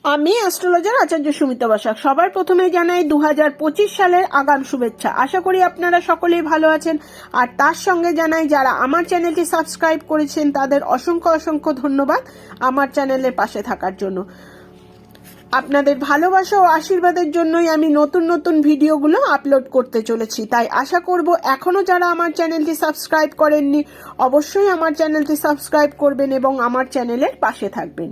আমি অ্যাস্ট্রোলজার আচার্য সুমিতা বসাক। সবার প্রথমে জানাই 2025 সালের আগাম শুভেচ্ছা। আশা করি আপনারা সকলেই ভালো আছেন। আর তার সঙ্গে জানাই যারা আমার চ্যানেলটি সাবস্ক্রাইব করেছেন তাদের অসংখ্য অসংখ্য ধন্যবাদ আমার চ্যানেলের পাশে থাকার জন্য। আপনাদের ভালোবাসা ও আশীর্বাদের জন্যই আমি নতুন নতুন ভিডিওগুলো আপলোড করতে চলেছি। তাই আশা করব এখনো যারা আমার চ্যানেলটি সাবস্ক্রাইব করেননি অবশ্যই আমার চ্যানেলটি সাবস্ক্রাইব করবেন এবং আমার চ্যানেলের পাশে থাকবেন।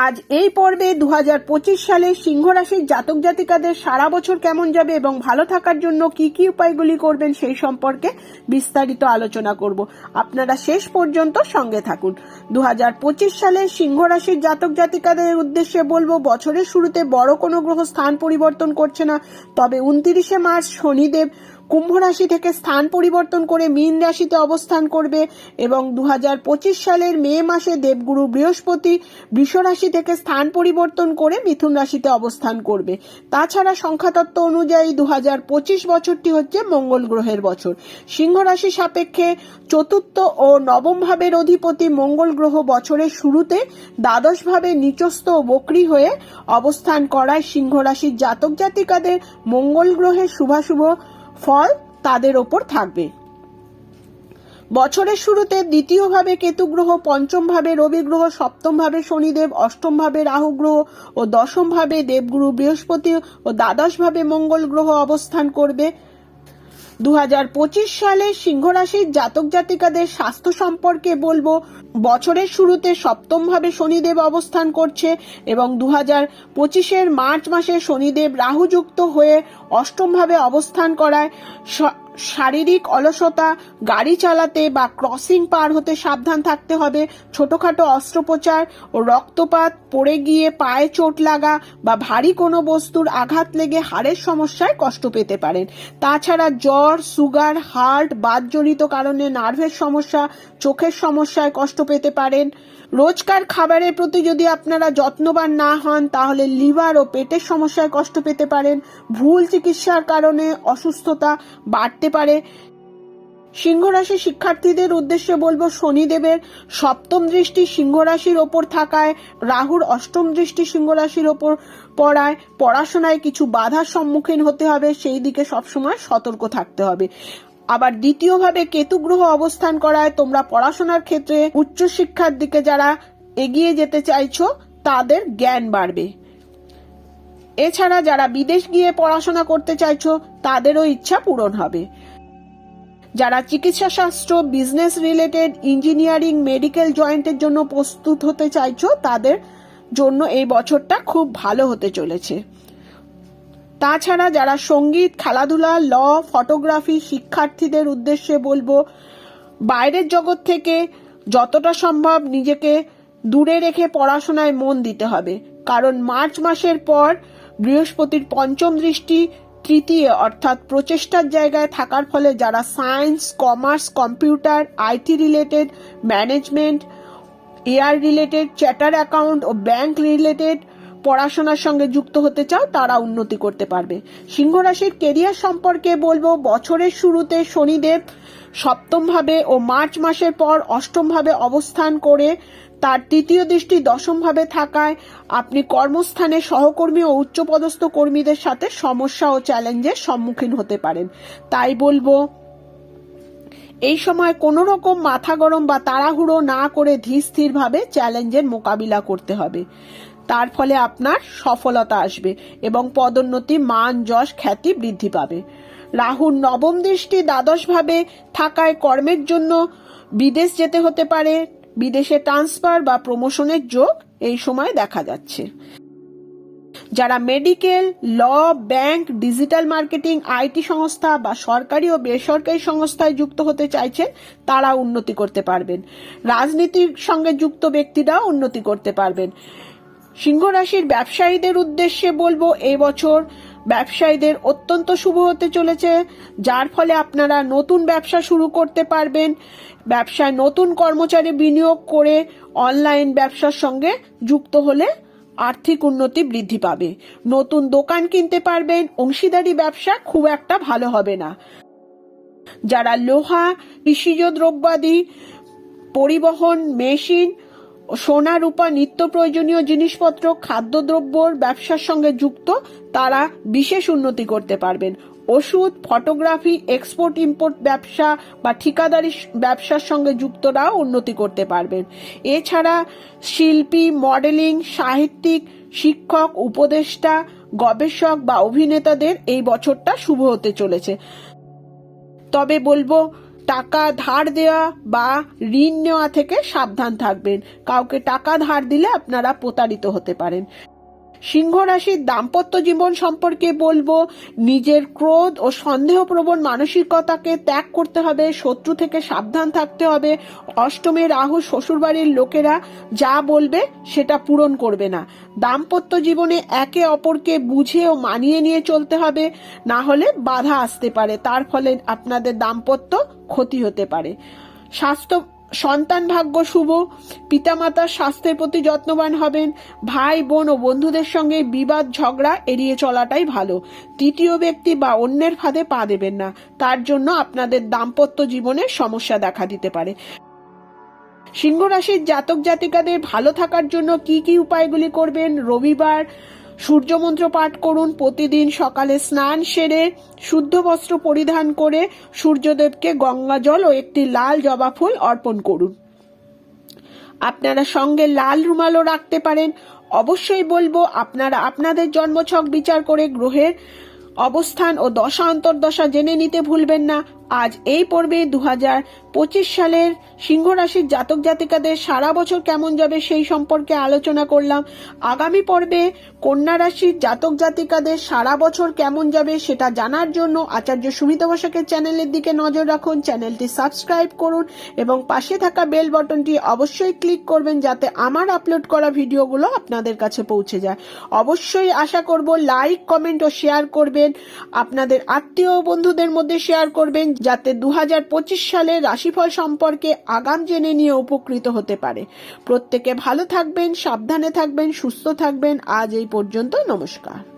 আজ এই পর্বে 2025 সালে সিংহ রাশির জাতক জাতিকাদের সারা বছর কেমন যাবে এবং ভালো থাকার জন্য কি কি উপায়গুলি করবেন সেই সম্পর্কে বিস্তারিত আলোচনা করব। আপনারা শেষ পর্যন্ত সঙ্গে থাকুন। 2025 সালে সিংহ রাশির জাতক জাতিকাদের উদ্দেশ্যে বলবো, বছরের শুরুতে বড় কোনো গ্রহ স্থান পরিবর্তন করছে না, তবে 29 মার্চ শনিদেব কুম্ভ রাশি থেকে স্থান পরিবর্তন করে মীন রাশিতে অবস্থান করবে এবং 2025 সালের মে মাসে দেবগুরু বৃহস্পতি বৃষ রাশি থেকে স্থান পরিবর্তন করে মিথুন রাশিতে অবস্থান করবে। তাছাড়া সংখ্যাতত্ত্ব অনুযায়ী 2025 বছরটি হচ্ছে মঙ্গল গ্রহের বছর। সিংহ রাশি সাপেক্ষে চতুর্থ ও নবম ভাবের অধিপতি মঙ্গল গ্রহ বছরের শুরুতে দ্বাদশ ভাবে নিচস্থ ও বক্রী হয়ে অবস্থান করায় সিংহ রাশির জাতক জাতিকাদের মঙ্গল গ্রহের শুভাশুভ ফল তাদের ওপর থাকবে। বছরের শুরুতে দ্বিতীয় ভাবে কেতু গ্রহ, পঞ্চম ভাবে রবি গ্রহ, সপ্তম ভাবে শনিদেব, অষ্টম ভাবে রাহু গ্রহ ও দশম ভাবে দেবগুরু বৃহস্পতি ও দ্বাদশ ভাবে মঙ্গল গ্রহ অবস্থান করবে। 2025 সালে সিংহ রাশির জাতক জাতিকাদের স্বাস্থ্য সম্পর্কে বলবো, বছরের শুরুতে সপ্তম ভাবে শনিদেব অবস্থান করছে এবং 2025 মার্চ মাসে শনিদেব রাহুযুক্ত হয়ে অষ্টম ভাবে অবস্থান করায় শারীরিক অলসতা, গাড়ি চালাতে বা ক্রসিং পার হতে সাবধান থাকতে হবে। ছোটখাটো অস্ত্রোপচার ও রক্তপাত, পড়ে গিয়ে পায়ে চোট লাগা বা ভারী কোনো বস্তুর আঘাত লেগে হাড়ের সমস্যায় কষ্ট পেতে পারেন। তাছাড়া জ্বর, সুগার, হার্ট, বাতজনিত কারণে নার্ভের সমস্যা, চোখের সমস্যায় কষ্ট পেতে পারেন। রোজকার খাবারের প্রতি যদি আপনারা যত্নবান না হন তাহলে লিভার ও পেটের সমস্যায় কষ্ট পেতে পারেন। ভুল চিকিৎসার কারণে অসুস্থতা বাড়তে পারে। সিংহ রাশি শিক্ষার্থীদের উদ্দেশ্যে বলবো, শনিদেবের সপ্তম দৃষ্টি সিংহ রাশির ওপর থাকায় রাহুর অষ্টম দৃষ্টি সিংহ রাশির ওপর পড়ায় পড়াশোনায় কিছু বাধার সম্মুখীন হতে হবে, সেই দিকে সবসময় সতর্ক থাকতে হবে। আবার দ্বিতীয়ভাবে কেতু গ্রহ অবস্থান করায় তোমরা পড়াশোনার ক্ষেত্রে উচ্চশিক্ষার দিকে যারা এগিয়ে যেতে চাইছো তাদের জ্ঞান বাড়বে। এছাড়া যারা বিদেশ গিয়ে পড়াশোনা করতে চাইছো তাদেরও ইচ্ছা পূরণ হবে। যারা চিকিৎসা শাস্ত্র, বিজনেস রিলেটেড, ইঞ্জিনিয়ারিং, মেডিকেল জয়েন্টের জন্য প্রস্তুত হতে চাইছো তাদের জন্য এই বছরটা খুব ভালো হতে চলেছে। তাছাড়া যারা সঙ্গীত, খেলাধুলা, ল, ফটোগ্রাফি শিক্ষার্থীদের উদ্দেশ্যে বলবো, বাইরের জগৎ থেকে যতটা সম্ভব নিজেকে দূরে রেখে পড়াশোনায় মন দিতে হবে, কারণ মার্চ মাসের পর বৃহস্পতির পঞ্চম দৃষ্টি তৃতীয় অর্থাৎ প্রচেষ্টার জায়গায় থাকার ফলে যারা science, commerce, computer, IT related, management, air related, charter account ও ব্যাংক রিলেটেড পড়াশোনার সঙ্গে যুক্ত হতে চাও তারা উন্নতি করতে পারবে। সিংহ রাশির কেরিয়ার সম্পর্কে বলবো, বছরের শুরুতে শনিদেব সপ্তম ভাবে ও মার্চ মাসের পর অষ্টম ভাবে অবস্থান করে তার তৃতীয় দৃষ্টি দশম ভাবে থাকায় আপনি কর্মস্থানে সহকর্মী ও উচ্চপদস্থ কর্মীদের সাথে সমস্যা ও চ্যালেঞ্জের সম্মুখীন হতে পারেন। তাই বলবো, এই সময় কোনো রকম মাথা গরম বা তাড়াহুড়ো না করে ধীর ভাবে চ্যালেঞ্জের মোকাবিলা করতে হবে। তার ফলে আপনার সফলতা আসবে এবং পদোন্নতি, মান, যশ, খ্যাতি বৃদ্ধি পাবে। রাহুর নবম দৃষ্টি দ্বাদশ ভাবে থাকায় কর্মের জন্য বিদেশ যেতে হতে পারে। বিদেশে ট্রান্সফার বা প্রমোশনের যোগ এই সময় দেখা যাচ্ছে। যারা medical, law, bank, digital marketing, IT সংস্থা বা সরকারি ও বেসরকারি সংস্থায় যুক্ত হতে চাইছেন তারা উন্নতি করতে পারবেন। রাজনীতির সঙ্গে যুক্ত ব্যক্তিরাও উন্নতি করতে পারবেন। সিংহ রাশির ব্যবসায়ীদের উদ্দেশ্যে বলবো, এই বছর ব্যবসায়ীদের অত্যন্ত শুভ হতে চলেছে, যার ফলে আপনারা নতুন ব্যবসা শুরু করতে পারবেন। ব্যবসায় নতুন কর্মচারী বিনিয়োগ করে অনলাইন ব্যবসার সঙ্গে যুক্ত হলে আর্থিক উন্নতি বৃদ্ধি পাবে। নতুন দোকান কিনতে পারবেন। অংশীদারি ব্যবসা খুব একটা ভালো হবে না। যারা লোহা, কৃষিজ দ্রব্যাদি, পরিবহন, মেশিন, সোনা রূপা, নিত্য প্রয়োজনীয় জিনিসপত্র, খাদ্যদ্রব্যর ব্যবসার সঙ্গে যুক্ত, তারা বিশেষ উন্নতি করতে পারবেন। ওষুধ, ফটোগ্রাফি, এক্সপোর্ট ইম্পোর্ট ব্যবসা বা ঠিকাদারি ব্যবসার সঙ্গে যুক্তরাও উন্নতি করতে পারবেন। এছাড়া শিল্পী, মডেলিং, সাহিত্যিক, শিক্ষক, উপদেষ্টা, গবেষক বা অভিনেতাদের এই বছরটা শুভ হতে চলেছে। তবে বলবো, টাকা ধার দেওয়া বা ঋণ নেওয়া থেকে সাবধান থাকবেন। কাউকে টাকা ধার দিলে আপনারা প্রতারিত হতে পারেন। সিংহ রাশির দাম্পত্য জীবন সম্পর্কে বলবো, নিজের ক্রোধ ও সন্দেহপ্রবণ মানসিকতাকে ত্যাগ করতে হবে। শত্রু থেকে সাবধান থাকতে হবে। অষ্টমে রাহু, শ্বশুরবাড়ির লোকেরা যা বলবে সেটা পূরণ করবে না। দাম্পত্য জীবনে একে অপরকে বুঝে ও মানিয়ে নিয়ে চলতে হবে, না হলে বাধা আসতে পারে, তার ফলে আপনাদের দাম্পত্য ক্ষতি হতে পারে। স্বাস্থ্য, সন্তান ভাগ্য শুভ। পিতামাতার স্বাস্থ্যের প্রতি যত্নবান হবেন। ভাই বোন ও বন্ধুদের সঙ্গে বিবাদ ঝগড়া এড়িয়ে চলাটাই ভালো। তৃতীয় ব্যক্তি বা অন্যের ফাঁদে পা দেবেন না, তার জন্য আপনাদের দাম্পত্য জীবনে সমস্যা দেখা দিতে পারে। সিংহ রাশির জাতক জাতিকাদের ভালো থাকার জন্য কি কি উপায়গুলি করবেন? রবিবার সূর্যমন্ত্র পাঠ করুন। প্রতিদিন সকালে স্নান সেরে শুদ্ধ বস্ত্র পরিধান করে সূর্যদেবকে গঙ্গা জল ও একটি লাল জবা ফুল অর্পণ করুন। আপনারা সঙ্গে লাল রুমালও রাখতে পারেন। অবশ্যই বলবো, আপনারা আপনাদের জন্মছক বিচার করে গ্রহের অবস্থান ও দশা অন্তর্দশা জেনে নিতে ভুলবেন না। আজ এই পর্বে 2025 সালের সিংহ রাশির জাতক জাতিকাদের সারা বছর কেমন যাবে সেই সম্পর্কে আলোচনা করলাম। আগামী পর্বে কন্যা রাশির জাতক জাতিকাদের সারা বছর কেমন যাবে সেটা জানার জন্য আচার্য সুমিতা বসাকের চ্যানেলের দিকে নজর রাখুন। চ্যানেলটি সাবস্ক্রাইব করুন এবং পাশে থাকা বেল বাটনটি অবশ্যই ক্লিক করবেন, যাতে আমার আপলোড করা ভিডিওগুলো আপনাদের কাছে পৌঁছে যায়। অবশ্যই আশা করব লাইক, কমেন্ট ও শেয়ার করবেন। আপনাদের আত্মীয় বন্ধুদের মধ্যে শেয়ার করবেন, যাতে 2025 সালের রাশিফল সম্পর্কে আগাম জেনে নিয়ে উপকৃত হতে পারে। প্রত্যেকে ভালো থাকবেন, সাবধানে থাকবেন, সুস্থ থাকবেন। আজ এই পর্যন্ত। নমস্কার।